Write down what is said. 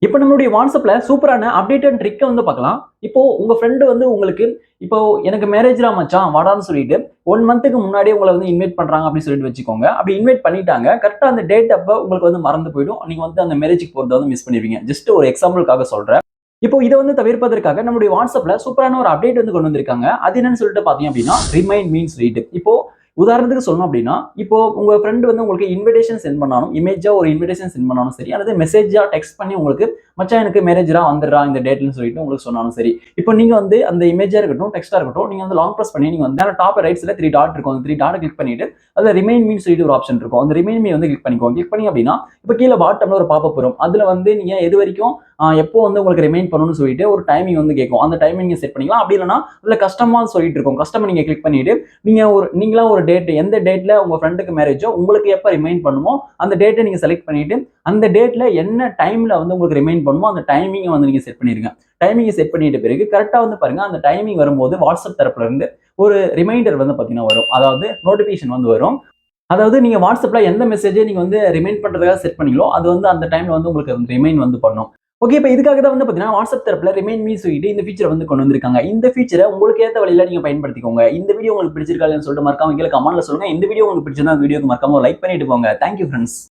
இப்போ நம்மளுடைய வாட்ஸ்அப்ல சூப்பரான அப்டேட் அண்ட் ட்ரிக்க வந்து பார்க்கலாம். இப்போ உங்க ஃப்ரெண்ட் வந்து உங்களுக்கு இப்போ எனக்கு மேரேஜ்டா மச்சான் வாடான்னு சொல்லிட்டு 1 மந்த்துக்கு முன்னாடியே உங்கள வந்து இன்வைட் பண்றாங்க அப்படின்னு சொல்லிட்டு வச்சுக்கோங்க. அப்படி இன்வைட் பண்ணிட்டாங்க. கரெக்ட்டா அந்த டேட் அப்ப உங்களுக்கு வந்து மறந்து போயிடும். நீங்க வந்து அந்த மேரேஜ்க்கு போறத வந்து மிஸ் பண்ணிருவீங்க. ஜஸ்ட் ஒரு எக்ஸாம்பிள்க்காக சொல்றேன். இப்போ இத வந்து தவிர்ப்பதற்காக நம்முடைய வாட்ஸ்அப்ல சூப்பரான ஒரு அப்டேட் வந்து கொண்டு வந்திருக்காங்க. அது என்னன்னு சொல்லிட்டு பார்த்தீங்க அப்படின்னா, ரிமைண்ட் மீன்ஸ் ரீட். இப்போ உதாரணத்துக்கு சொல்லணும் அப்படின்னா, இப்போ உங்க ஃப்ரெண்ட் வந்து உங்களுக்கு இன்விடேஷன் சென்ட் பண்ணாலும், இமேஜா ஒரு இன்விடேஷன் சென்ட் பண்ணாலும் சரி, அல்லது மெசேஜா டெக்ஸ்ட் பண்ணி உங்களுக்கு மச்சான் எனக்கு மேரேஜ்டா வந்துடுறா இந்த டேட்ன்னு சொல்லிட்டு உங்களுக்கு சொன்னாலும் சரி. இப்போ நீங்க வந்து அந்த இமேஜா இருக்கட்டும், டெக்ஸ்ட்டா இருக்கட்டும், நீங்க வந்து லாங் பிரஸ் பண்ணி நீங்க வந்து டாப் ரைட் சைடுல 3 டாட் இருக்கும். அந்த 3 டாட்ட கிளிக் பண்ணிட்டு, அதுல ரிமைண்ட் மீன்னு சொல்லிட்டு ஒரு ஆப்ஷன் இருக்கும். அந்த ரிமைண்ட் மீ வந்து கிளிக் பண்ணிக்கோங்க. கிளிக் பண்ணீங்க அப்படின்னா, இப்போ கீழ பாட்டம்ல ஒரு பாப்பப் வரும். அதுல வந்து நீங்க எது வரைக்கும் எப்போ வந்து உங்களுக்கு ரிமைண்ட் பண்ணணும்னு சொல்லிட்டு ஒரு டைமிங் வந்து கேட்கும். அந்த டைமிங் செட் பண்ணிக்கலாம். அப்படி இல்லைன்னா அதுல கஸ்டமா சொல்லிட்டு இருக்கும். கஸ்டமர் நீங்க கிளிக் பண்ணிட்டு நீங்களா ஒரு டேட் எந்த டேட்ல உங்க ஃப்ரெண்டுக்கு மேரேஜோ உங்களுக்கு எப்ப ரிமைண்ட் பண்ணுமோ அந்த டேட்டை நீங்க செலக்ட் பண்ணிட்டு அந்த டேட்ல என்ன டைம்ல வந்து உங்களுக்கு ரிமைண்ட் பண்ணுமோ அந்த டைமிங்கை வந்து நீங்க செட் பண்ணிருங்க. டைமிங்கை செட் பண்ணிட்ட பிறகு கரெக்டா வந்து பாருங்க அந்த டைமிங் வரும்போது வாட்ஸ்அப் தரப்புல இருந்து ஒரு ரிமைண்டர் வந்து பாத்தீங்கன்னா வரும். அதாவது நோட்டிபிகேஷன் வந்து வரும். அதாவது நீங்க வாட்ஸ்அப்ல எந்த மெசேஜை நீங்க வந்து ரிமைண்ட் பண்றதுக்காக செட் பண்ணீங்களோ அது வந்து அந்த டைம்ல வந்து உங்களுக்கு ரிமைண்ட் வந்து பண்ணும். ஓகே, இப்போ இதுக்காக தான் வந்து பாத்தீங்கன்னா வாட்ஸ்அப் தரப்புல ரிமைண்ட் மீ சொல்லிட்டு இந்த ஃபீச்சரை வந்து கொண்டு வந்திருக்காங்க. இந்த ஃபீச்சரை உங்களுக்கு ஏத்த வழியில நீங்க பயன்படுத்திக்கோங்க. இந்த வீடியோ உங்களுக்கு பிடிச்சிருக்காதுன்னு சொல்லிட்டு மறக்காம கீழே கமெண்ட்ல சொல்லுங்க. இந்த வீடியோ உங்களுக்கு பிடிச்சிருந்தா அந்த வீடியோக்கு மறக்காம லைக் பண்ணிட்டு போங்க. Thank you friends.